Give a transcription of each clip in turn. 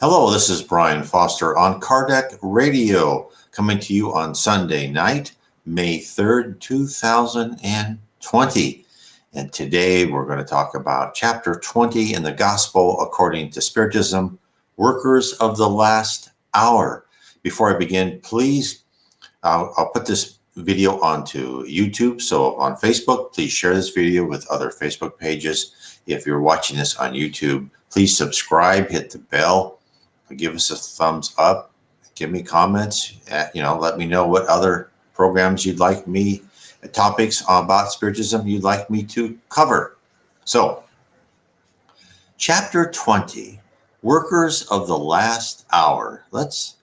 Hello, this is Brian Foster on Kardec Radio, coming to you on Sunday night, May 3rd, 2020. And today we're going to talk about Chapter 20 in the Gospel according to Spiritism, Workers of the Last Hour. Before I begin, please, I'll put this video onto YouTube. So on Facebook, please share this video with other Facebook pages. If you're watching this on YouTube, please subscribe, hit the bell. Give us a thumbs up, give me comments, let me know what other programs you'd like me, topics about Spiritism you'd like me to cover. So, Chapter 20, Workers of the Last Hour. Let's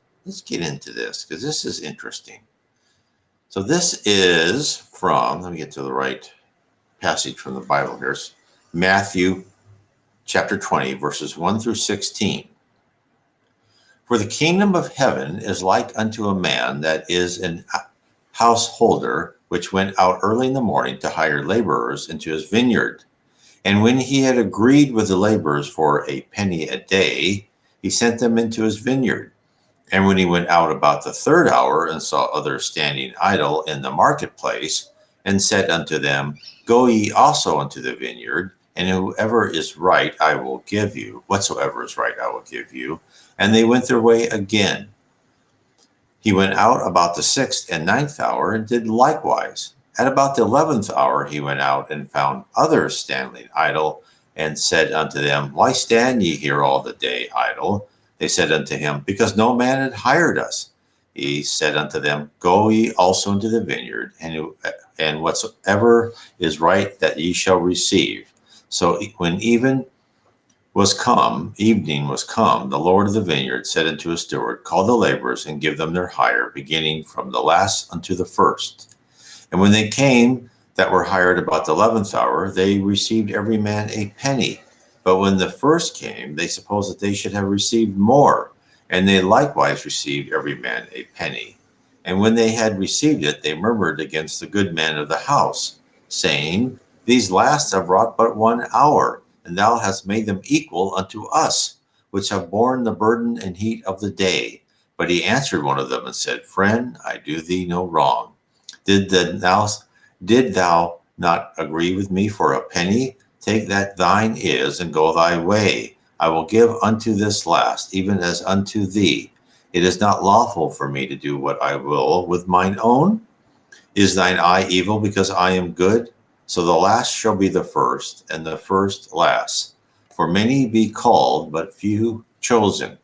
get into this, because this is interesting. So this is from, let me get to the right passage from the Bible here, Matthew chapter 20, verses 1 through 16. For the kingdom of heaven is like unto a man that is an householder, which went out early in the morning to hire laborers into his vineyard. And when he had agreed with the laborers for a penny a day, he sent them into his vineyard. And when he went out about the third hour and saw others standing idle in the marketplace, and said unto them, Go ye also unto the vineyard, and whoever is right I will give you, whatsoever is right I will give you. And they went their way again. He went out about the 6th and 9th hour and did likewise. At about the 11th hour he went out and found others standing idle, and said unto them, Why stand ye here all the day idle? They said unto him, Because no man had hired us. He said unto them, Go ye also into the vineyard, and whatsoever is right that ye shall receive. So when evening was come, the Lord of the vineyard said unto his steward, Call the laborers and give them their hire, beginning from the last unto the first. And when they came that were hired about the 11th hour, they received every man a penny. But when the first came, they supposed that they should have received more, and they likewise received every man a penny. And when they had received it, they murmured against the good man of the house, saying, These last have wrought but 1 hour, and thou hast made them equal unto us, which have borne the burden and heat of the day. But he answered one of them and said, Friend, I do thee no wrong. Did thou not agree with me for a penny? Take that thine is, and go thy way. I will give unto this last, even as unto thee. It is not lawful for me to do what I will with mine own. Is thine eye evil because I am good? So the last shall be the first, and the first last. For many be called, but few chosen.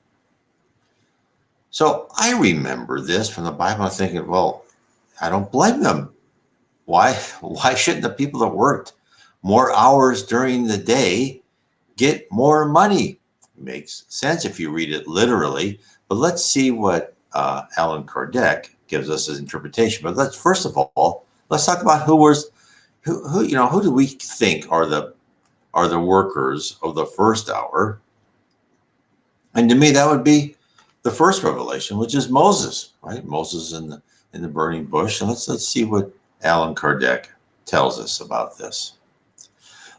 So I remember this from the Bible. I'm thinking, well, I don't blame them. Why shouldn't the people that worked more hours during the day get more money? It makes sense if you read it literally. But let's see what Allan Kardec gives us as interpretation. But let's first of all, let's talk about who do we think are the workers of the first hour? And to me, that would be the first revelation, which is Moses, right? Moses in the burning bush. And let's see what Allan Kardec tells us about this.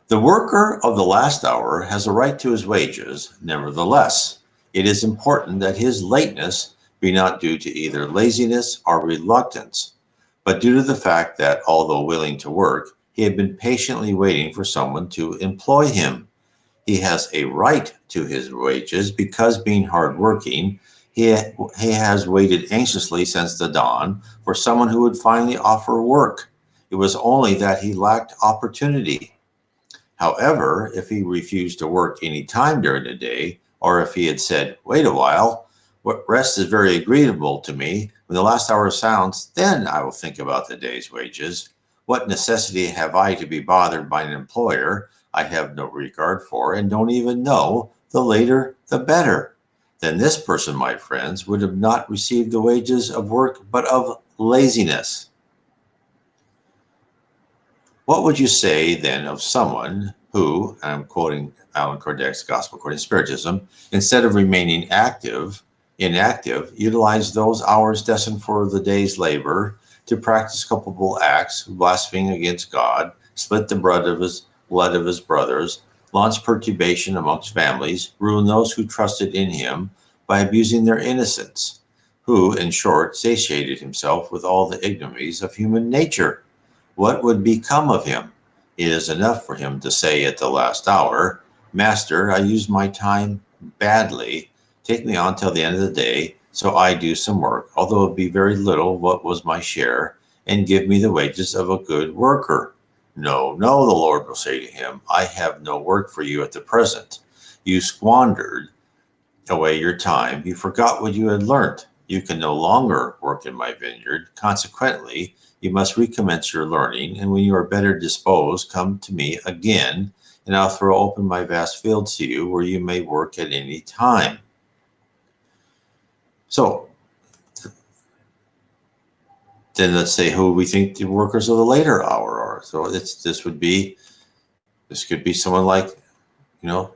The worker of the last hour has a right to his wages. Nevertheless, it is important that his lateness be not due to either laziness or reluctance, but due to the fact that, although willing to work, he had been patiently waiting for someone to employ him. He has a right to his wages because, being hardworking, he has waited anxiously since the dawn for someone who would finally offer work. It was only that he lacked opportunity. However, if he refused to work any time during the day, or if he had said, Wait a while, rest is very agreeable to me. When the last hour sounds, then I will think about the day's wages. What necessity have I to be bothered by an employer I have no regard for and don't even know? The later, the better. Then this person, my friends, would have not received the wages of work, but of laziness. What would you say then of someone who, and I'm quoting Allan Kardec's Gospel according to Spiritism, instead of remaining inactive, utilized those hours destined for the day's labor to practice culpable acts, blaspheme against God, split the blood of his brothers, launch perturbation amongst families, ruin those who trusted in him, by abusing their innocence, who, in short, satiated himself with all the ignominies of human nature. What would become of him? It is enough for him to say at the last hour, Master, I used my time badly. Take me on till the end of the day, so I do some work, although it be very little what was my share, and give me the wages of a good worker. No, no, the Lord will say to him, I have no work for you at the present. You squandered away your time. You forgot what you had learnt. You can no longer work in my vineyard. Consequently, you must recommence your learning, and when you are better disposed, come to me again, and I'll throw open my vast fields to you where you may work at any time. So, then let's say who we think the workers of the later hour are. So this could be someone like,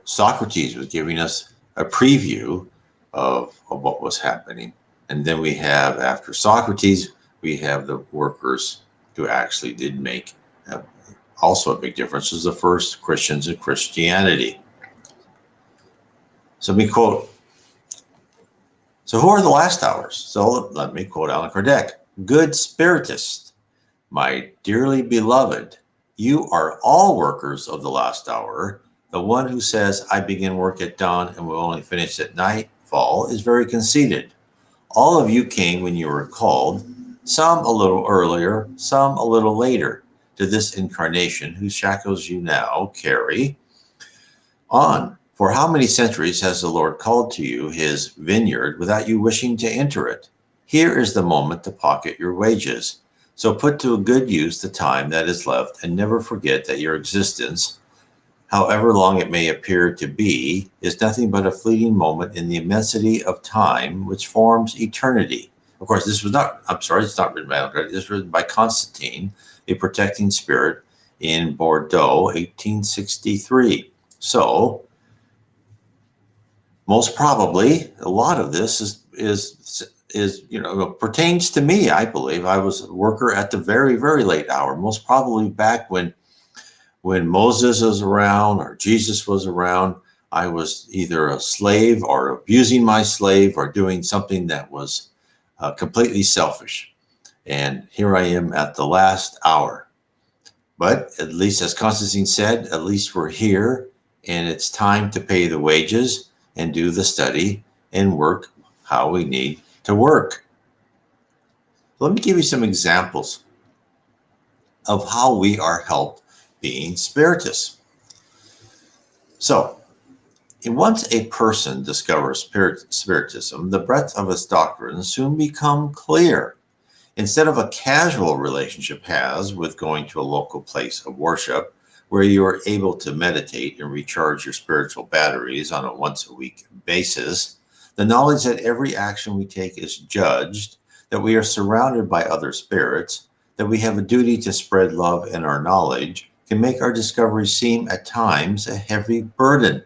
Socrates was giving us a preview of what was happening. And then we have, after Socrates, we have the workers who actually did make also a big difference, as the first Christians in Christianity. So let me quote. So who are the last hours? So let me quote Allan Kardec. Good Spiritist, my dearly beloved, you are all workers of the last hour. The one who says, I begin work at dawn and will only finish at nightfall is very conceited. All of you came when you were called, some a little earlier, some a little later, to this incarnation whose shackles you now carry on. For how many centuries has the Lord called to you his vineyard without you wishing to enter it? Here is the moment to pocket your wages. So put to a good use the time that is left, and never forget that your existence, however long it may appear to be, is nothing but a fleeting moment in the immensity of time which forms eternity. Of course, it's not written by Allan Kardec. This was written by Constantine, a protecting spirit in Bordeaux, 1863. So, most probably, a lot of this pertains to me. I believe I was a worker at the very, very late hour, most probably back when Moses was around or Jesus was around. I was either a slave or abusing my slave or doing something that was completely selfish. And here I am at the last hour. But at least, as Constantine said, at least we're here, and it's time to pay the wages and do the study and work how we need to work. Let me give you some examples of how we are helped being Spiritists. So, once a person discovers Spiritism, the breadth of its doctrines soon become clear. Instead of a casual relationship has with going to a local place of worship, where you are able to meditate and recharge your spiritual batteries on a once-a-week basis, the knowledge that every action we take is judged, that we are surrounded by other spirits, that we have a duty to spread love in our knowledge, can make our discovery seem at times a heavy burden.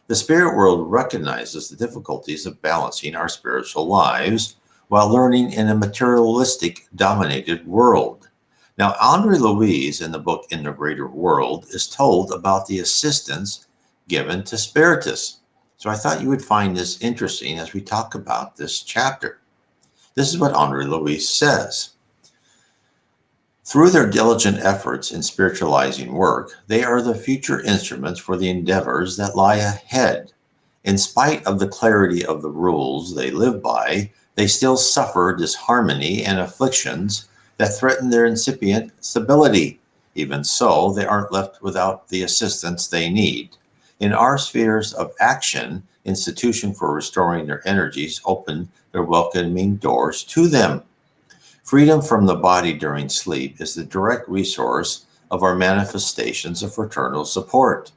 The spirit world recognizes the difficulties of balancing our spiritual lives while learning in a materialistic dominated world. Now, Andre Louise, in the book In the Greater World, is told about the assistance given to Spiritists. So I thought you would find this interesting as we talk about this chapter. This is what Andre Louise says. Through their diligent efforts in spiritualizing work, they are the future instruments for the endeavors that lie ahead. In spite of the clarity of the rules they live by, they still suffer disharmony and afflictions that threaten their incipient stability. Even so, they aren't left without the assistance they need. In our spheres of action, institutions for restoring their energies open their welcoming doors to them. Freedom from the body during sleep is the direct resource of our manifestations of fraternal support.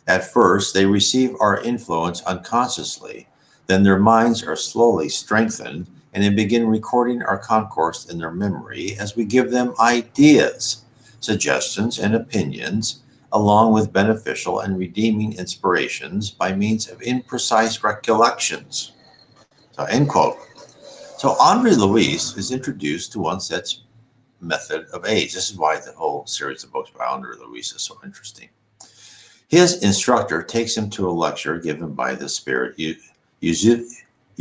At first, they receive our influence unconsciously. Then their minds are slowly strengthened, and they begin recording our concourse in their memory as we give them ideas, suggestions, and opinions, along with beneficial and redeeming inspirations by means of imprecise recollections. So, end quote. So Andre Louise is introduced to one such method of age. This is why the whole series of books by Andre Louise is so interesting. His instructor takes him to a lecture given by the spirit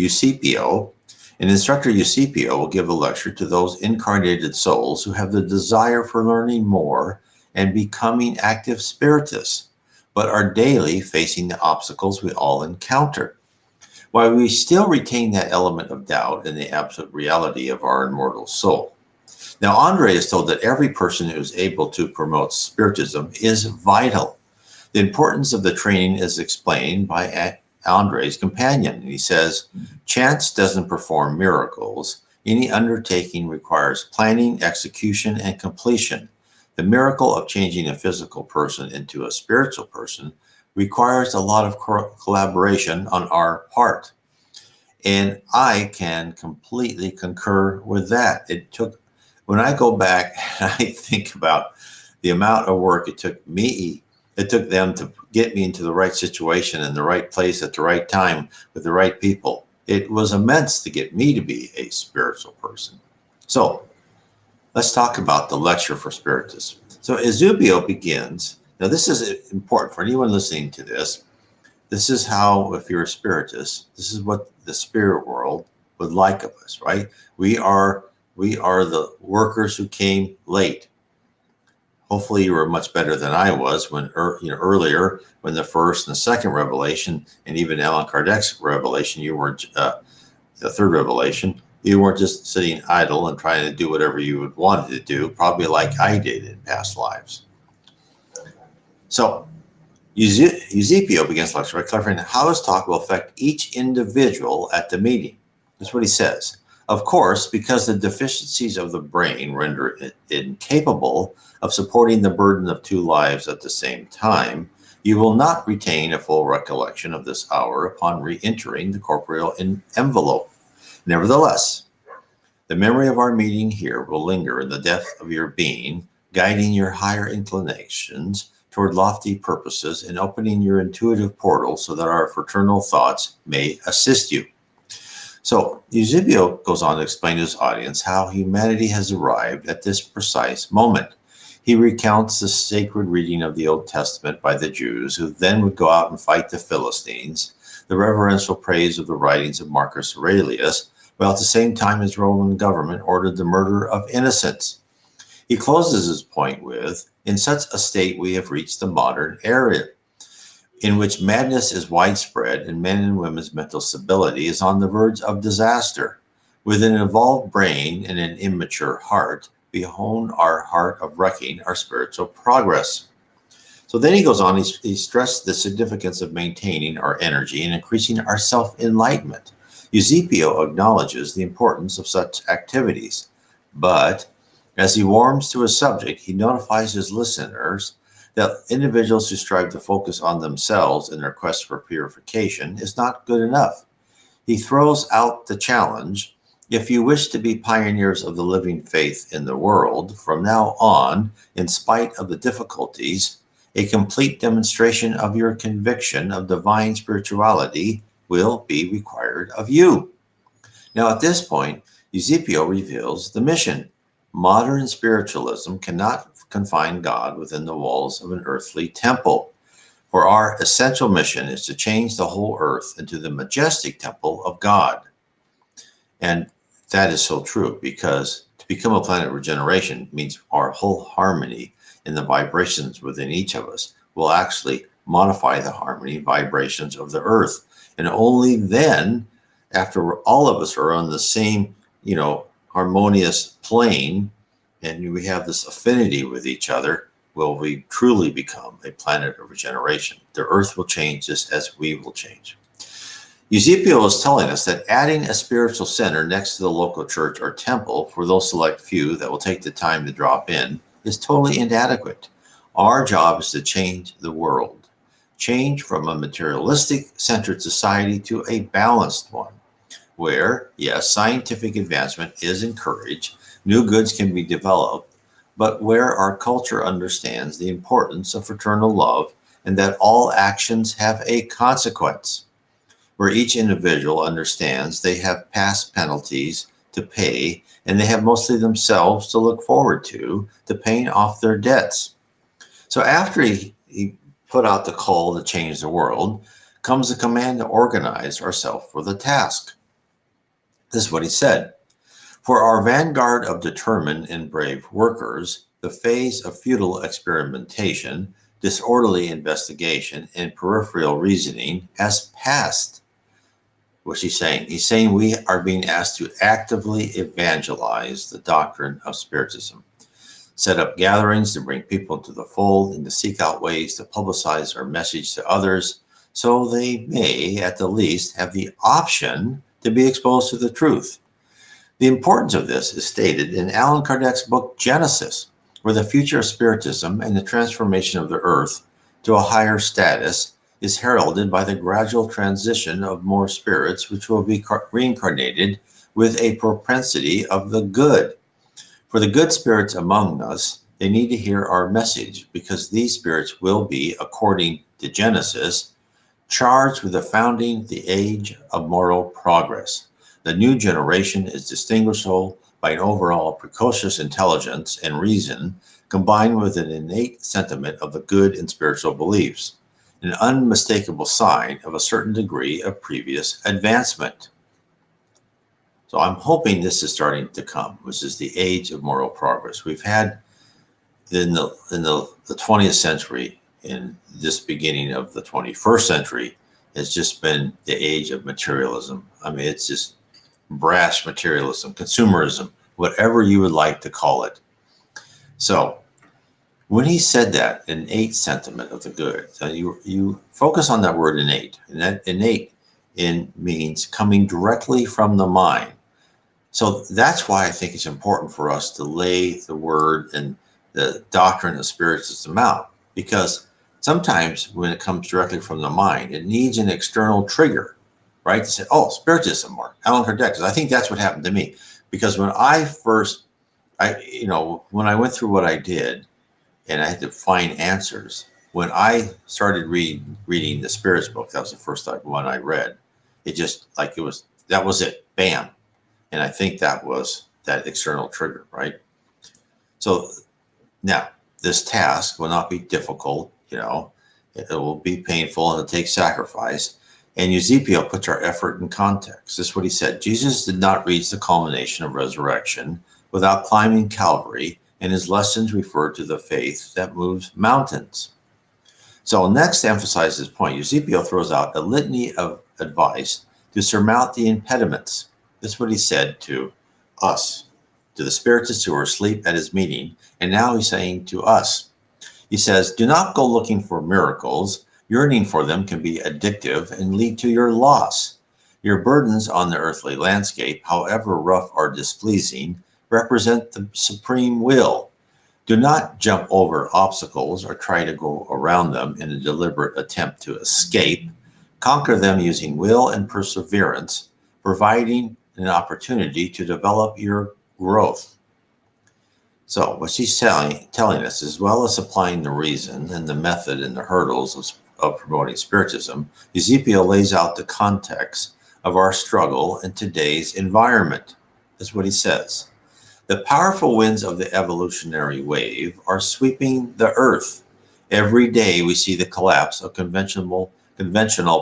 Eusebio. And instructor Eusebio will give a lecture to those incarnated souls who have the desire for learning more and becoming active spiritists, but are daily facing the obstacles we all encounter. While we still retain that element of doubt in the absolute reality of our immortal soul. Now, Andre is told that every person who is able to promote Spiritism is vital. The importance of the training is explained by Andre's companion. And he says, chance doesn't perform miracles. Any undertaking requires planning, execution, and completion. The miracle of changing a physical person into a spiritual person requires a lot of collaboration on our part. And I can completely concur with that. When I go back and I think about the amount of work it took them to get me into the right situation in the right place at the right time with the right people. It was immense to get me to be a spiritual person. So let's talk about the lecture for Spiritism. So Eusebio begins. Now this is important for anyone listening to this. This is how, if you're a spiritist, this is what the spirit world would like of us, right? We are the workers who came late. Hopefully you were much better than I was when earlier, when the first and the second revelation, and even Allan Kardec's revelation, you weren't the third revelation, you weren't just sitting idle and trying to do whatever you would want to do, probably like I did in past lives. So Eusebio begins the lecture by clarifying how his talk will affect each individual at the meeting. That's what he says. Of course, because the deficiencies of the brain render it incapable of supporting the burden of two lives at the same time, you will not retain a full recollection of this hour upon re-entering the corporeal envelope. Nevertheless, the memory of our meeting here will linger in the depth of your being, guiding your higher inclinations toward lofty purposes and opening your intuitive portal so that our fraternal thoughts may assist you. So Eusebio goes on to explain to his audience how humanity has arrived at this precise moment. He recounts the sacred reading of the Old Testament by the Jews, who then would go out and fight the Philistines, the reverential praise of the writings of Marcus Aurelius, while at the same time his Roman government ordered the murder of innocents. He closes his point with, in such a state we have reached the modern era, in which madness is widespread and men and women's mental stability is on the verge of disaster. With an evolved brain and an immature heart, we hone our heart of wrecking our spiritual progress. So then he goes on, he stressed the significance of maintaining our energy and increasing our self-enlightenment. Eusebio acknowledges the importance of such activities, but as he warms to his subject, he notifies his listeners that individuals who strive to focus on themselves in their quest for purification is not good enough. He throws out the challenge: if you wish to be pioneers of the living faith in the world, from now on, in spite of the difficulties, a complete demonstration of your conviction of divine spirituality will be required of you. Now, at this point, Eusebio reveals the mission. Modern spiritualism cannot confine God within the walls of an earthly temple, for our essential mission is to change the whole earth into the majestic temple of God. And that is so true, because to become a planet of regeneration means our whole harmony in the vibrations within each of us will actually modify the harmony vibrations of the earth. And only then, after all of us are on the same, harmonious plane, and we have this affinity with each other, will we truly become a planet of regeneration. The earth will change just as we will change. Eusebio is telling us that adding a spiritual center next to the local church or temple for those select few that will take the time to drop in is totally inadequate. Our job is to change the world. Change from a materialistic centered society to a balanced one, where, yes, scientific advancement is encouraged, new goods can be developed, but where our culture understands the importance of fraternal love and that all actions have a consequence, where each individual understands they have past penalties to pay and they have mostly themselves to look forward to paying off their debts. So after he put out the call to change the world, comes the command to organize ourselves for the task. This is what he said. For our vanguard of determined and brave workers, the phase of futile experimentation, disorderly investigation, and peripheral reasoning has passed. What's he saying? He's saying we are being asked to actively evangelize the doctrine of Spiritism, set up gatherings to bring people into the fold, and to seek out ways to publicize our message to others so they may, at the least, have the option to be exposed to the truth. The importance of this is stated in Allan Kardec's book Genesis, where the future of Spiritism and the transformation of the earth to a higher status is heralded by the gradual transition of more spirits which will be reincarnated with a propensity of the good. For the good spirits among us, they need to hear our message because these spirits will be, according to Genesis, charged with the founding the age of moral progress. The new generation is distinguishable by an overall precocious intelligence and reason combined with an innate sentiment of the good in spiritual beliefs, an unmistakable sign of a certain degree of previous advancement. So I'm hoping this is starting to come, which is the age of moral progress. We've had in the 20th century, in this beginning of the 21st century, has just been the age of materialism. I mean, it's just brash materialism, consumerism, whatever you would like to call it. So when he said that, innate sentiment of the good, so you focus on that word innate, and that innate means coming directly from the mind. So that's why I think it's important for us to lay the word and the doctrine of Spiritism out, because sometimes when it comes directly from the mind, it needs an external trigger, right? To say, oh, Spiritism or Allan Kardec. Because I think that's what happened to me. Because when I when I went through what I did and I had to find answers, when I started reading the Spirits book, that was the first one I read. It just that was it, bam. And I think that was that external trigger, right? So now this task will not be difficult, it will be painful and it'll take sacrifice. And Eusebio puts our effort in context. This is what he said. Jesus did not reach the culmination of resurrection without climbing Calvary, and his lessons refer to the faith that moves mountains. So next to emphasize this point, Eusebio throws out a litany of advice to surmount the impediments. This is what he said to us, to the Spiritists who were asleep at his meeting, and now he's saying to us. He says, do not go looking for miracles. Yearning for them can be addictive and lead to your loss. Your burdens on the earthly landscape, however rough or displeasing, represent the supreme will. Do not jump over obstacles or try to go around them in a deliberate attempt to escape. Conquer them using will and perseverance, providing an opportunity to develop your growth. So what she's telling us, as well as applying the reason and the method and the hurdles of promoting Spiritism, Eusebio lays out the context of our struggle in today's environment. That's what he says. The powerful winds of the evolutionary wave are sweeping the earth. Every day we see the collapse of conventional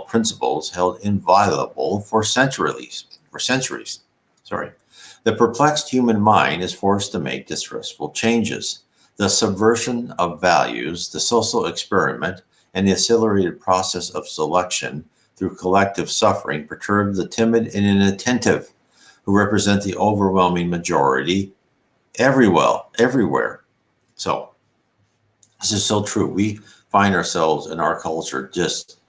principles held inviolable for centuries. The perplexed human mind is forced to make distressful changes. The subversion of values, the social experiment, and the accelerated process of selection through collective suffering perturb the timid and inattentive, who represent the overwhelming majority everywhere. So this is so true. We find ourselves in our culture just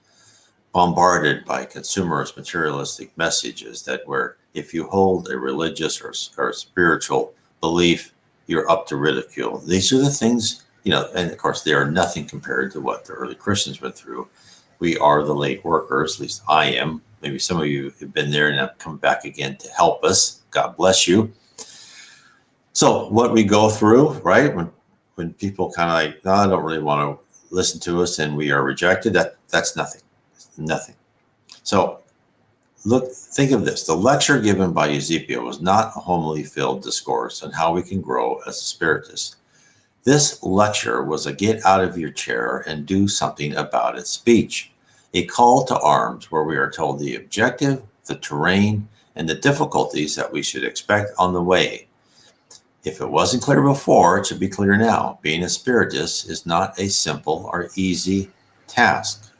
bombarded by consumerist materialistic messages that where if you hold a religious or spiritual belief, you're up to ridicule. These are the things, and of course they are nothing compared to what the early Christians went through. We are the late workers, at least I am. Maybe some of you have been there and have come back again to help us. God bless you. So what we go through, right? When people kind of like, no, I don't really want to listen to us and we are rejected, that's nothing. Nothing. So think of this. The lecture given by Eusebio was not a homily-filled discourse on how we can grow as a spiritist. This lecture was a get out of your chair and do something about it speech, a call to arms where we are told the objective, the terrain, and the difficulties that we should expect on the way. If it wasn't clear before, it should be clear now. Being a spiritist is not a simple or easy task.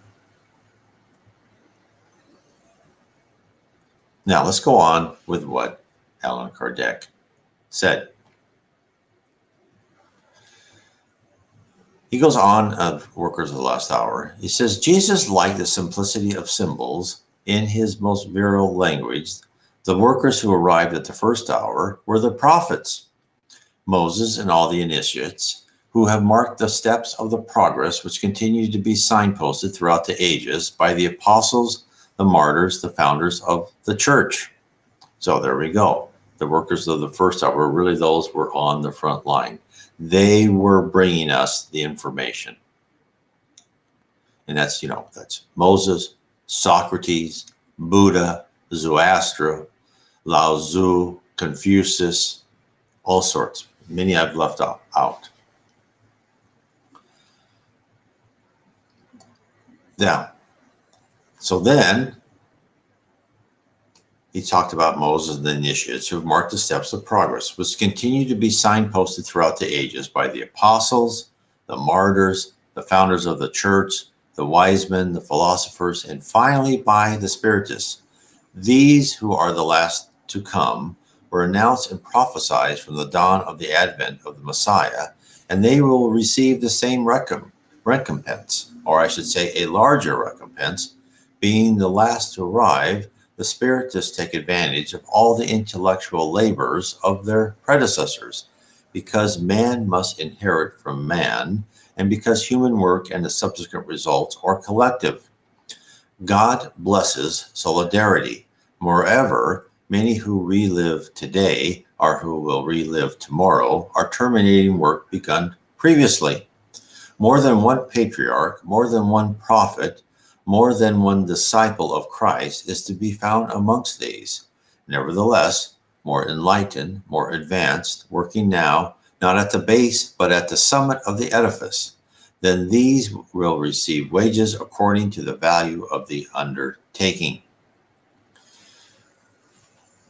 Now let's go on with what Allan Kardec said. He goes on of Workers of the Last Hour. He says, Jesus liked the simplicity of symbols in his most virile language. The workers who arrived at the first hour were the prophets, Moses and all the initiates, who have marked the steps of the progress which continue to be signposted throughout the ages by the apostles, the martyrs, the founders of the church. So there we go. The workers of the first hour, really those who were on the front line. They were bringing us the information. And that's, that's Moses, Socrates, Buddha, Zoroaster, Lao Tzu, Confucius, all sorts. Many I've left out. Now, so then he talked about Moses and the initiates who have marked the steps of progress, which continue to be signposted throughout the ages by the apostles, the martyrs, the founders of the church, the wise men, the philosophers, and finally by the spiritists. These who are the last to come were announced and prophesied from the dawn of the advent of the Messiah, and they will receive the same recompense, or I should say a larger recompense. Being the last to arrive, the spiritists take advantage of all the intellectual labors of their predecessors, because man must inherit from man, and because human work and the subsequent results are collective. God blesses solidarity. Moreover, many who relive today, or who will relive tomorrow, are terminating work begun previously. More than one patriarch, more than one prophet, more than one disciple of Christ is to be found amongst these. Nevertheless, more enlightened, more advanced, working now, not at the base, but at the summit of the edifice. Then these will receive wages according to the value of the undertaking.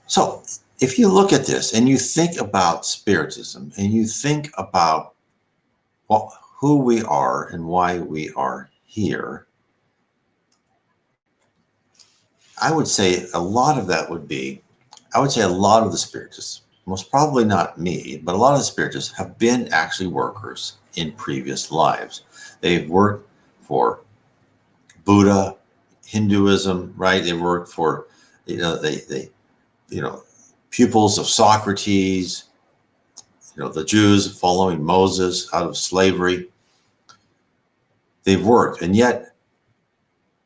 So, if you look at this and you think about Spiritism and you think about who we are and why we are here, I would say a lot of that would be, a lot of the Spiritists, most probably not me, but a lot of the Spiritists have been actually workers in previous lives. They've worked for Buddha, Hinduism, right? They worked for, pupils of Socrates, the Jews following Moses out of slavery. They've worked, and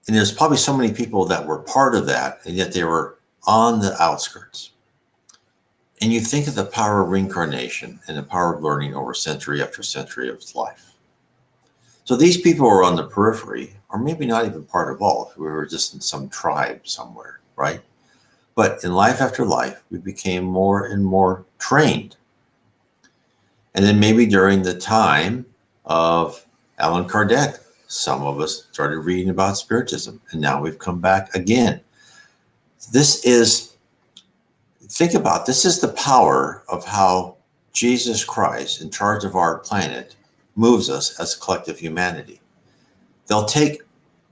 there's probably so many people that were part of that, and yet they were on the outskirts. And you think of the power of reincarnation and the power of learning over century after century of life. So these people were on the periphery, or maybe not even part of all. We were just in some tribe somewhere, right? But in life after life, we became more and more trained. And then maybe during the time of Allan Kardec, some of us started reading about Spiritism, and now we've come back again. This is the power of how Jesus Christ, in charge of our planet, moves us as collective humanity. They'll take,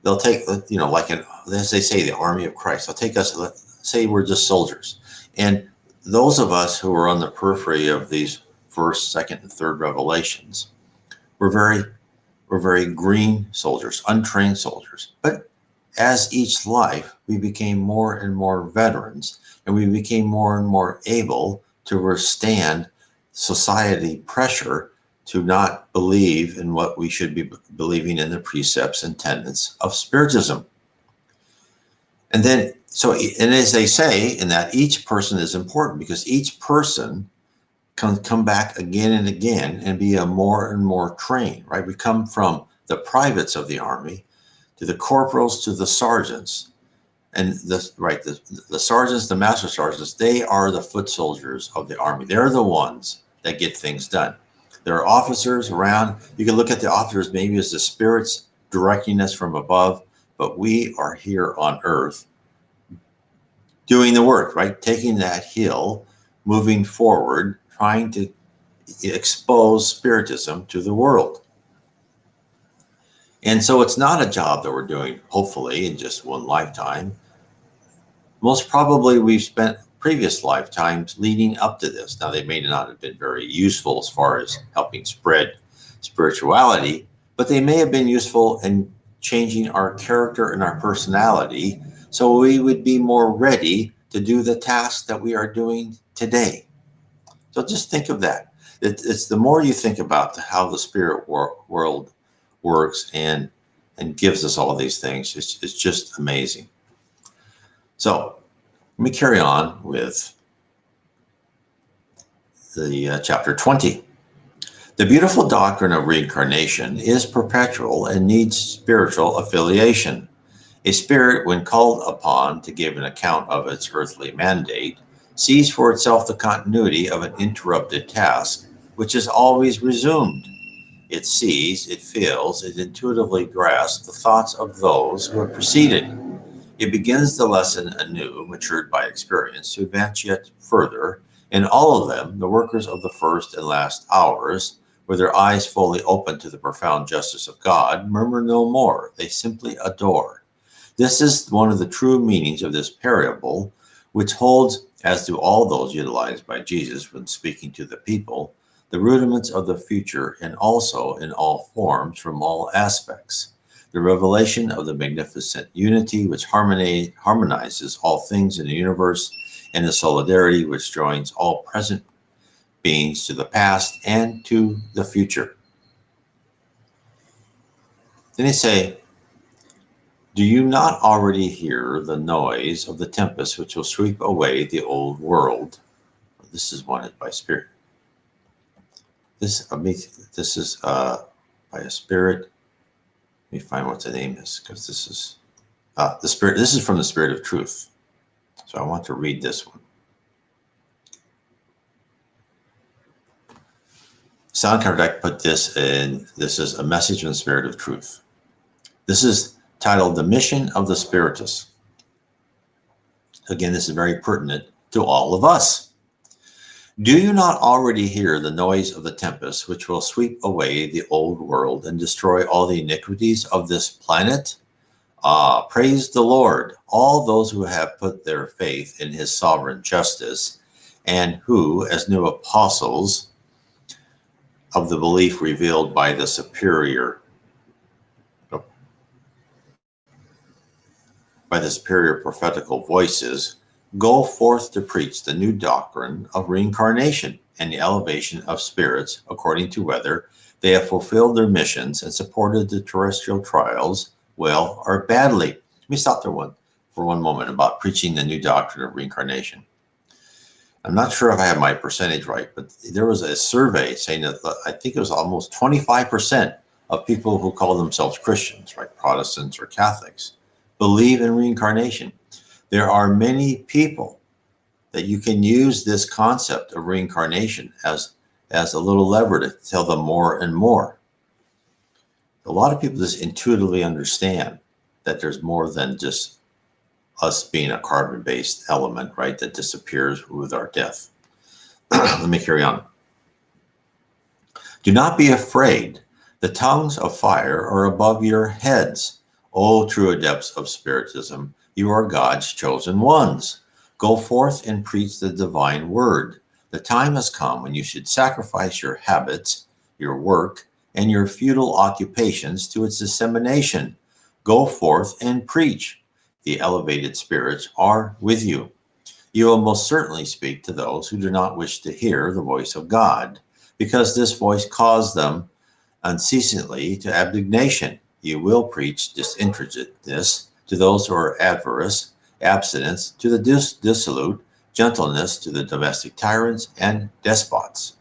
as they say, the army of Christ. They'll take us, let's say we're just soldiers. And those of us who are on the periphery of these first, second, and third revelations, we're very green soldiers, untrained soldiers. But as each life, we became more and more veterans, and we became more and more able to withstand society pressure to not believe in what we should be believing in the precepts and tenets of Spiritism. And then, and as they say, in that each person is important, because each person can come back again and again and be a more and more trained, right? We come from the privates of the army to the corporals to the sergeants. And the sergeants, the master sergeants, they are the foot soldiers of the army. They're the ones that get things done. There are officers around. You can look at the officers maybe as the spirits directing us from above, but we are here on earth doing the work, right? Taking that hill, moving forward, trying to expose Spiritism to the world. And so it's not a job that we're doing, hopefully, in just one lifetime. Most probably we've spent previous lifetimes leading up to this. Now, they may not have been very useful as far as helping spread spirituality, but they may have been useful in changing our character and our personality so we would be more ready to do the tasks that we are doing today. So just think of that. It's the more you think about how the spirit world works and gives us all these things, it's just amazing. So let me carry on with the chapter 20. The beautiful doctrine of reincarnation is perpetual and needs spiritual affiliation. A spirit, when called upon to give an account of its earthly mandate, sees for itself the continuity of an interrupted task, which is always resumed. It sees, it feels, it intuitively grasps the thoughts of those who have preceded. It begins the lesson anew, matured by experience, to advance yet further. In all of them, the workers of the first and last hours, with their eyes fully open to the profound justice of God, murmur no more. They simply adore. This is one of the true meanings of this parable, which holds, as do all those utilized by Jesus when speaking to the people, the rudiments of the future, and also in all forms from all aspects. The revelation of the magnificent unity which harmonizes all things in the universe, and the solidarity which joins all present beings to the past and to the future. Then they say, do you not already hear the noise of the tempest which will sweep away the old world? This is wanted by spirit. This is by a spirit. Let me find what the name is, because this is the spirit. This is from the Spirit of Truth. So I want to read this one. Allan Kardec put this in. This is a message from the Spirit of Truth. This is titled "The Mission of the Spiritists." Again, this is very pertinent to all of us. Do you not already hear the noise of the tempest, which will sweep away the old world and destroy all the iniquities of this planet? Ah, praise the Lord, all those who have put their faith in his sovereign justice, and who, as new apostles of the belief revealed by the superior prophetical voices, go forth to preach the new doctrine of reincarnation and the elevation of spirits according to whether they have fulfilled their missions and supported the terrestrial trials well or badly. Let me stop there for one moment about preaching the new doctrine of reincarnation. I'm not sure if I have my percentage right, but there was a survey saying that I think it was almost 25% of people who call themselves Christians, right, Protestants or Catholics, believe in reincarnation. There are many people that you can use this concept of reincarnation as a little lever to tell them more and more. A lot of people just intuitively understand that there's more than just us being a carbon-based element, right, that disappears with our death. Let me carry on. Do not be afraid. The tongues of fire are above your heads. O true adepts of Spiritism, you are God's chosen ones. Go forth and preach the divine word. The time has come when you should sacrifice your habits, your work, and your futile occupations to its dissemination. Go forth and preach. The elevated spirits are with you. You will most certainly speak to those who do not wish to hear the voice of God, because this voice caused them unceasingly to abnegation. You will preach disinterestedness to those who are avarice, abstinence to the dissolute, gentleness to the domestic tyrants and despots.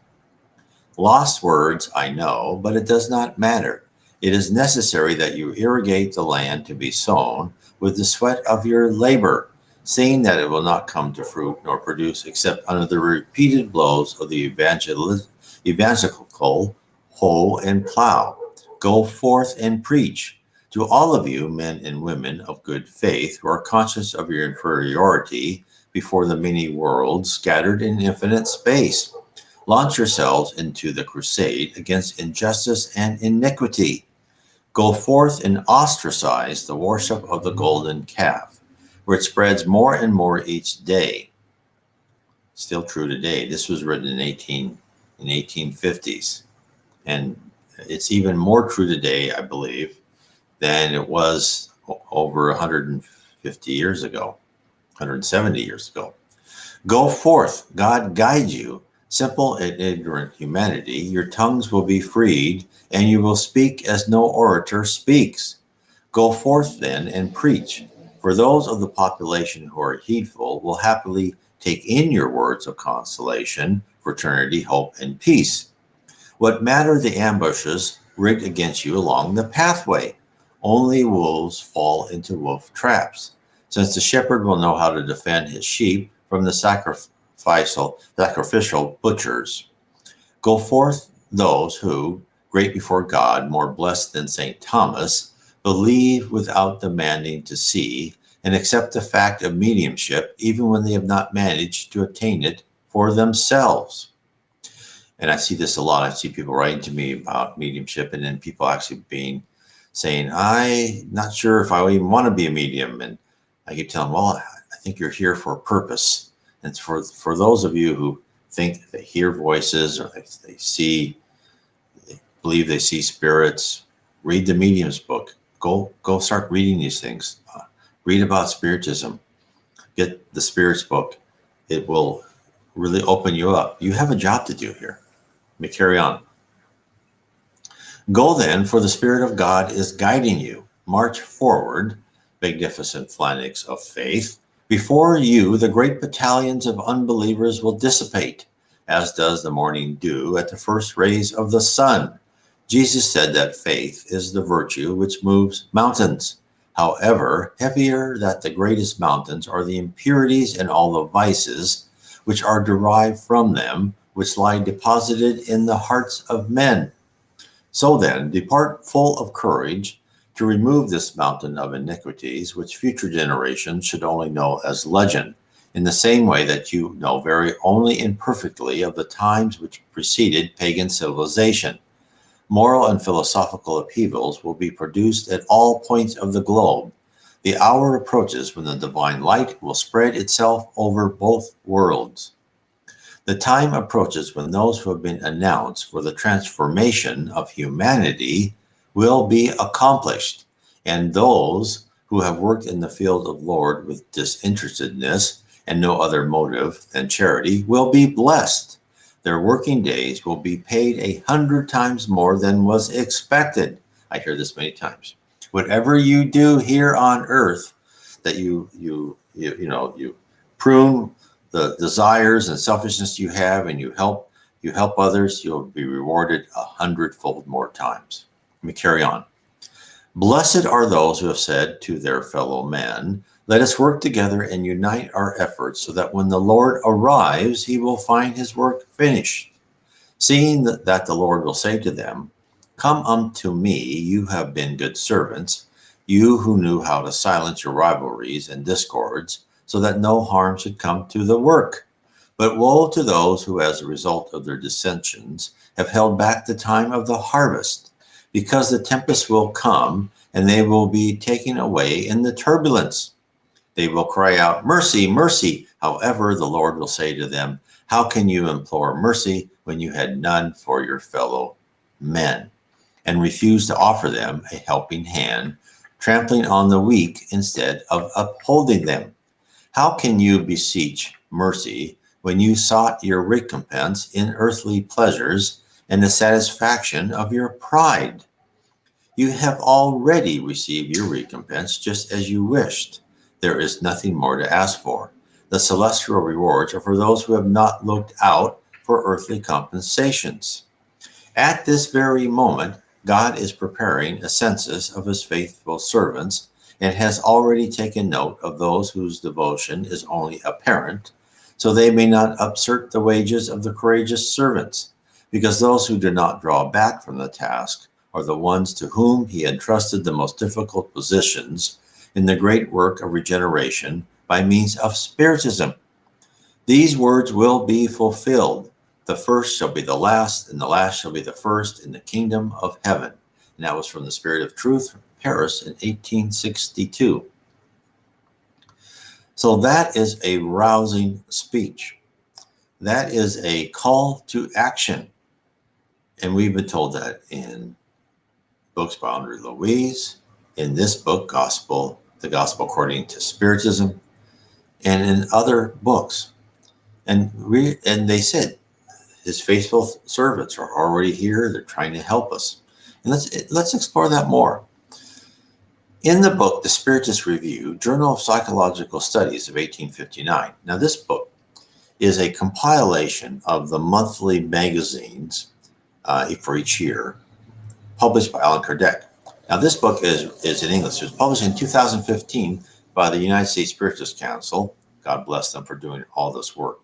Lost words, I know, but it does not matter. It is necessary that you irrigate the land to be sown with the sweat of your labor, seeing that it will not come to fruit nor produce except under the repeated blows of the evangelical hoe and plow. Go forth and preach. To all of you, men and women of good faith, who are conscious of your inferiority before the many worlds scattered in infinite space. Launch yourselves into the crusade against injustice and iniquity. Go forth and ostracize the worship of the golden calf, where it spreads more and more each day. Still true today. This was written in 1850s, and it's even more true today, I believe, than it was over 150 years ago, 170 years ago. Go forth, God guide you, simple and ignorant humanity. Your tongues will be freed, and you will speak as no orator speaks. Go forth then and preach, for those of the population who are heedful will happily take in your words of consolation, fraternity, hope, and peace. What matter the ambushes rigged against you along the pathway? Only wolves fall into wolf traps, since the shepherd will know how to defend his sheep from the sacrificial butchers. Go forth those who, great before God, more blessed than St. Thomas, believe without demanding to see, and accept the fact of mediumship even when they have not managed to attain it for themselves. And I see this a lot. I see people writing to me about mediumship, and then people actually saying, I'm not sure if I even want to be a medium. And I keep telling them, well, I think you're here for a purpose. And for those of you who think they hear voices, or they believe they see spirits, read the medium's book. Go start reading these things. Read about Spiritism. Get the Spirit's book. It will really open you up. You have a job to do here. Let me carry on. Go then, for the Spirit of God is guiding you. March forward, magnificent phalanx of faith. Before you, the great battalions of unbelievers will dissipate, as does the morning dew at the first rays of the sun. Jesus said that faith is the virtue which moves mountains. However, heavier than the greatest mountains are the impurities and all the vices which are derived from them, which lie deposited in the hearts of men. So then, depart full of courage to remove this mountain of iniquities, which future generations should only know as legend, in the same way that you know very only imperfectly of the times which preceded pagan civilization. Moral and philosophical upheavals will be produced at all points of the globe. The hour approaches when the divine light will spread itself over both worlds. The time approaches when those who have been announced for the transformation of humanity will be accomplished, and those who have worked in the field of Lord with disinterestedness and no other motive than charity will be blessed. Their working days will be paid 100 times more than was expected. I hear this many times. Whatever you do here on earth, that you prune the desires and selfishness you have, and you help others, you'll be rewarded 100-fold more times. Let me carry on. Blessed are those who have said to their fellow men, let us work together and unite our efforts so that when the Lord arrives, he will find his work finished. Seeing that the Lord will say to them, come unto me, you have been good servants, you who knew how to silence your rivalries and discords, so that no harm should come to the work. But woe to those who, as a result of their dissensions, have held back the time of the harvest, because the tempest will come, and they will be taken away in the turbulence. They will cry out, mercy, mercy. However, the Lord will say to them, how can you implore mercy when you had none for your fellow men, and refuse to offer them a helping hand, trampling on the weak instead of upholding them? How can you beseech mercy when you sought your recompense in earthly pleasures and the satisfaction of your pride? You have already received your recompense just as you wished. There is nothing more to ask for. The celestial rewards are for those who have not looked out for earthly compensations. At this very moment, God is preparing a census of his faithful servants and has already taken note of those whose devotion is only apparent, so they may not usurp the wages of the courageous servants, because those who do not draw back from the task are the ones to whom he entrusted the most difficult positions in the great work of regeneration by means of Spiritism. These words will be fulfilled. The first shall be the last, and the last shall be the first in the kingdom of heaven. And that was from the Spirit of Truth, Paris in 1862. So that is a rousing speech. That is a call to action. And we've been told that in books by Andre Louise, in this book, The Gospel According to Spiritism, and in other books. And they said, his faithful servants are already here. They're trying to help us. And let's explore that more. In the book, The Spiritist Review, Journal of Psychological Studies of 1859. Now, this book is a compilation of the monthly magazines for each year, published by Allan Kardec. Now, this book is in English. It was published in 2015 by the United States Spiritist Council. God bless them for doing all this work.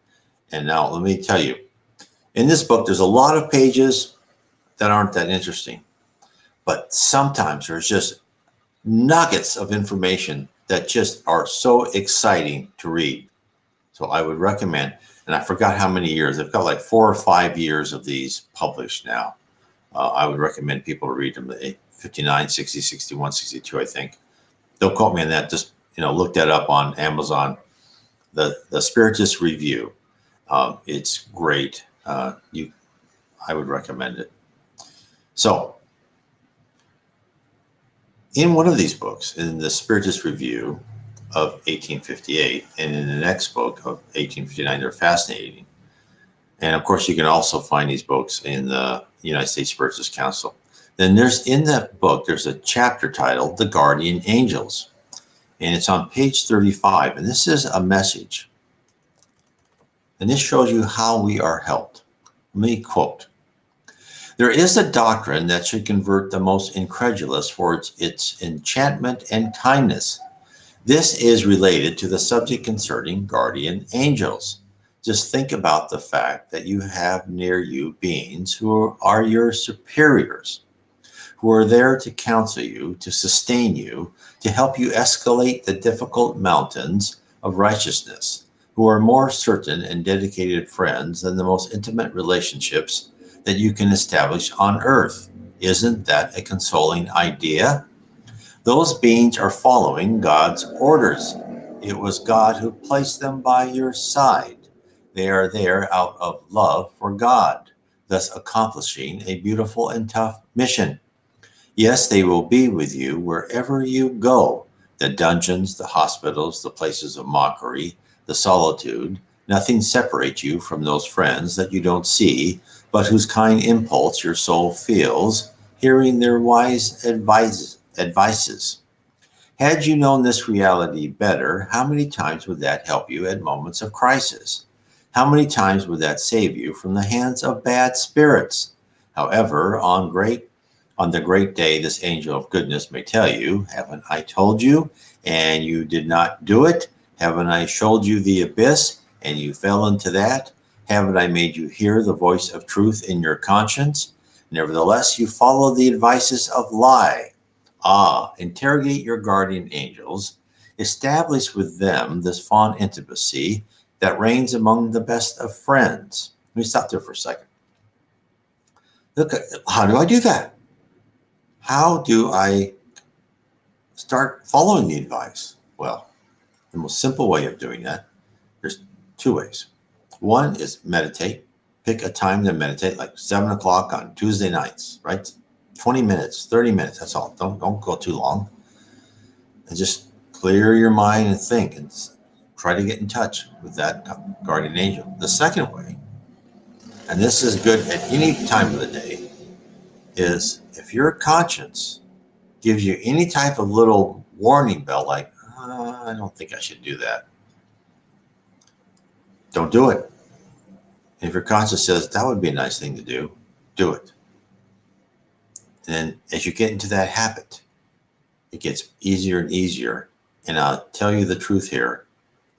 And now, let me tell you, in this book, there's a lot of pages that aren't that interesting. But sometimes there's just nuggets of information that just are so exciting to read. So I would recommend, and I forgot how many years, they've got like 4 or 5 years of these published now. I would recommend people to read them, 59, 60, 61, 62, I think. Don't quote me on that. Just, look that up on Amazon. The Spiritist Review. It's great. I would recommend it. So, in one of these books, in the Spiritist Review of 1858, and in the next book of 1859, they're fascinating. And of course, you can also find these books in the United States Spiritist Council. Then in that book, there's a chapter titled The Guardian Angels. And it's on page 35. And this is a message. And this shows you how we are helped. Let me quote. There is a doctrine that should convert the most incredulous for its enchantment and kindness. This is related to the subject concerning guardian angels. Just think about the fact that you have near you beings who are your superiors, who are there to counsel you, to sustain you, to help you escalate the difficult mountains of righteousness, who are more certain and dedicated friends than the most intimate relationships that you can establish on earth. Isn't that a consoling idea? Those beings are following God's orders. It was God who placed them by your side. They are there out of love for God, thus accomplishing a beautiful and tough mission. Yes, they will be with you wherever you go. The dungeons, the hospitals, the places of mockery, the solitude. Nothing separates you from those friends that you don't see, but whose kind impulse your soul feels, hearing their wise advices. Had you known this reality better, how many times would that help you at moments of crisis? How many times would that save you from the hands of bad spirits? However, on the great day, this angel of goodness may tell you, haven't I told you, and you did not do it? Haven't I showed you the abyss, and you fell into that? Haven't I made you hear the voice of truth in your conscience? Nevertheless, you follow the advices of lie. Interrogate your guardian angels. Establish with them this fond intimacy that reigns among the best of friends. Let me stop there for a second. Look, how do I do that? How do I start following the advice? Well, the most simple way of doing that, there's 2 ways. One is meditate. Pick a time to meditate, like 7 o'clock on Tuesday nights, right? 20 minutes, 30 minutes, that's all. Don't go too long. And just clear your mind and think and try to get in touch with that guardian angel. The second way, and this is good at any time of the day, is if your conscience gives you any type of little warning bell, like, I don't think I should do that. Don't do it. And if your conscience says that would be a nice thing to do it. And then as you get into that habit, it gets easier and easier. And I'll tell you the truth here,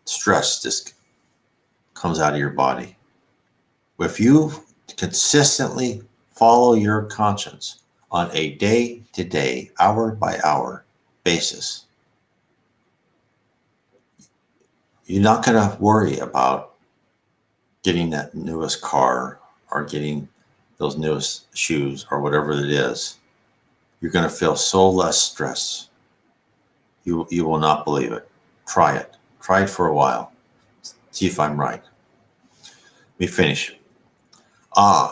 stress just comes out of your body. If you consistently follow your conscience on a day-to-day, hour-by-hour basis, you're not going to worry about getting that newest car or getting those newest shoes or whatever it is, you're going to feel so less stress. You will not believe it. Try it. Try it for a while. See if I'm right. Let me finish.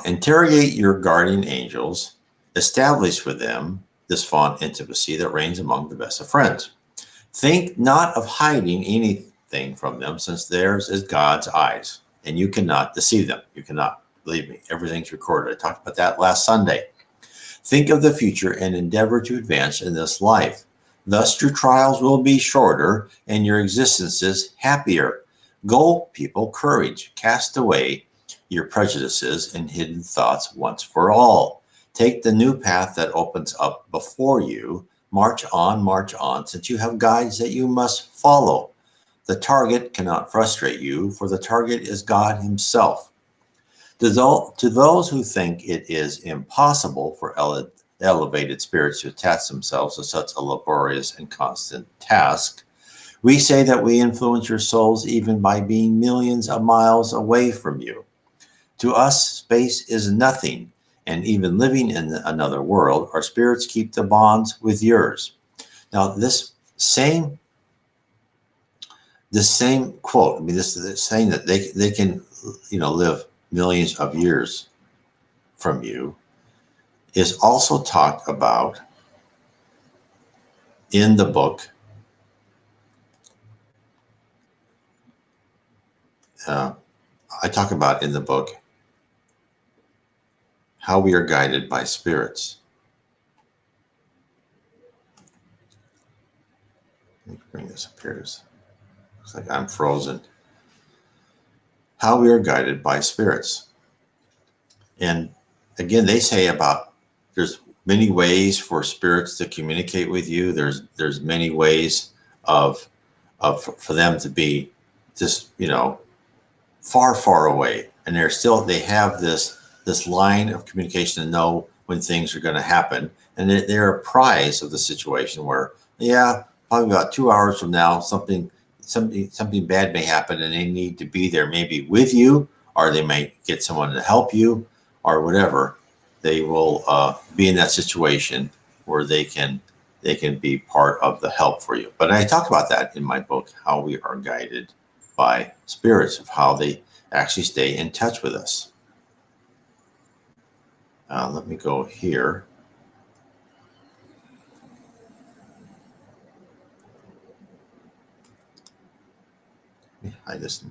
Interrogate your guardian angels. Establish with them this fond intimacy that reigns among the best of friends. Think not of hiding anything from them, since theirs is God's eyes, and you cannot deceive them. You cannot. Believe me, everything's recorded. I talked about that last Sunday. Think of the future and endeavor to advance in this life. Thus, your trials will be shorter and your existences happier. Go, people, courage. Cast away your prejudices and hidden thoughts once for all. Take the new path that opens up before you. March on, since you have guides that you must follow. The target cannot frustrate you, for the target is God Himself. To those who think it is impossible for elevated spirits to attach themselves to such a laborious and constant task, we say that we influence your souls even by being millions of miles away from you. To us, space is nothing, and even living in another world, our spirits keep the bonds with yours. Now, this same quote, I mean, this is saying that they can, live millions of years from you, is also talked about in the book. I talk about in the book how we are guided by spirits. Let me bring this up here. Looks like I'm frozen. How we are guided by spirits. And again, they say about there's many ways for spirits to communicate with you. There's many ways of for them to be just far away, and they have this line of communication to know when things are going to happen, and they're apprised of the situation where, yeah, probably about 2 hours from now something bad may happen, and they need to be there maybe with you, or they might get someone to help you or whatever. They will be in that situation where they can be part of the help for you. But I talk about that in my book, how we are guided by spirits, of how they actually stay in touch with us. Let me go here. Let me hide this.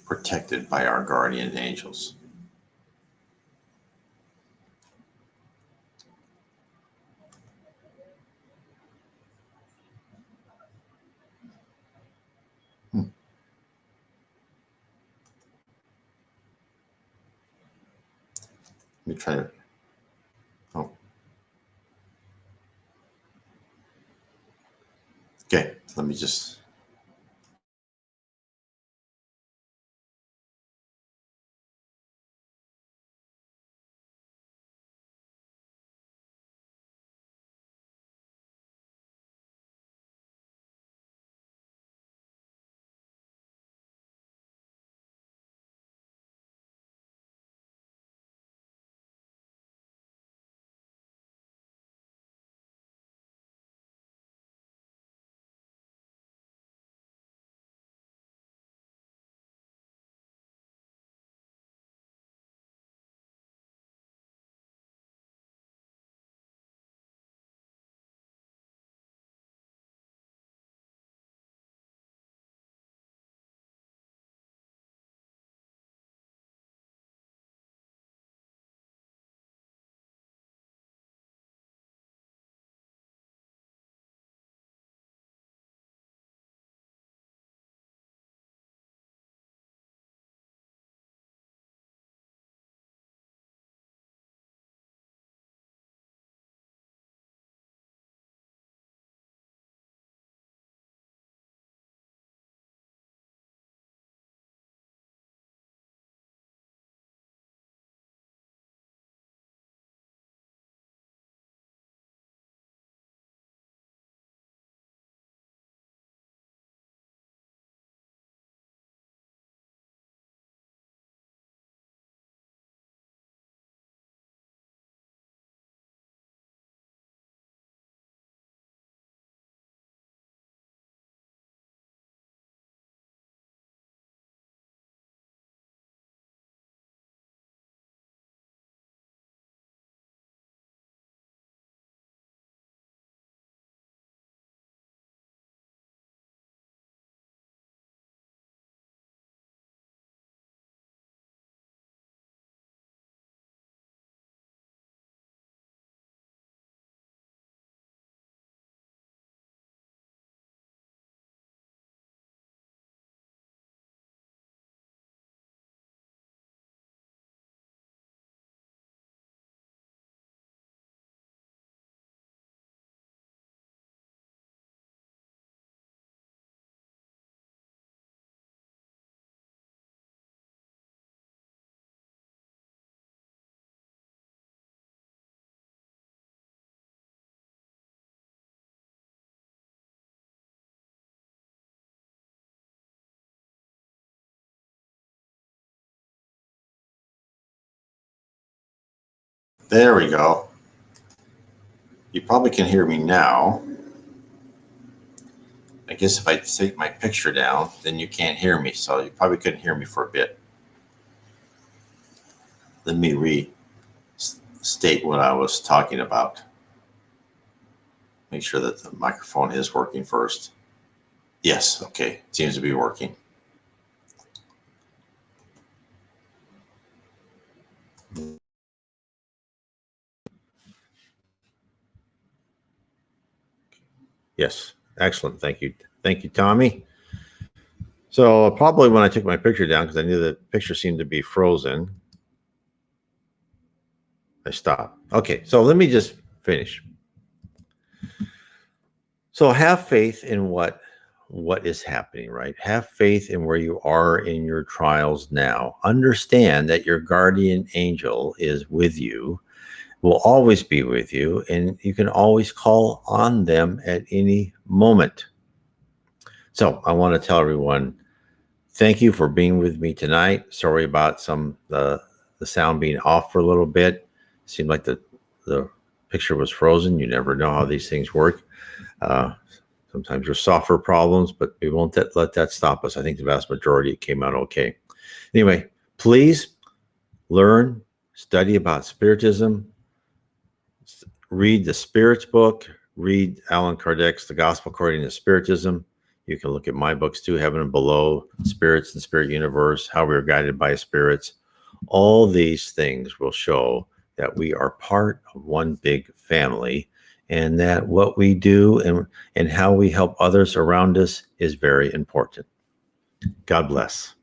Protected by our guardian angels. Let me try to. Oh. Okay, let me just. There we go. You probably can hear me now. I guess if I take my picture down, then you can't hear me. So you probably couldn't hear me for a bit. Let me restate what I was talking about. Make sure that the microphone is working first. Yes, okay, seems to be working. Yes, excellent. Thank you. Thank you, Tommy. So probably when I took my picture down, because I knew the picture seemed to be frozen, I stopped. Okay, so let me just finish. So have faith in what is happening, right? Have faith in where you are in your trials now. Understand that your guardian angel is with you, will always be with you, and you can always call on them at any moment. So I want to tell everyone, thank you for being with me tonight. Sorry about the sound being off for a little bit. It seemed like the picture was frozen. You never know how these things work. Sometimes there's software problems, but we won't let that stop us. I think the vast majority came out okay. Anyway, please learn, study about Spiritism, read the Spirits book, read Allan Kardec's The Gospel According to Spiritism. You can look at my books too, Heaven and Below, Spirits and Spirit Universe, How We Are Guided by Spirits. All these things will show that we are part of one big family, and that what we do and how we help others around us is very important. God bless.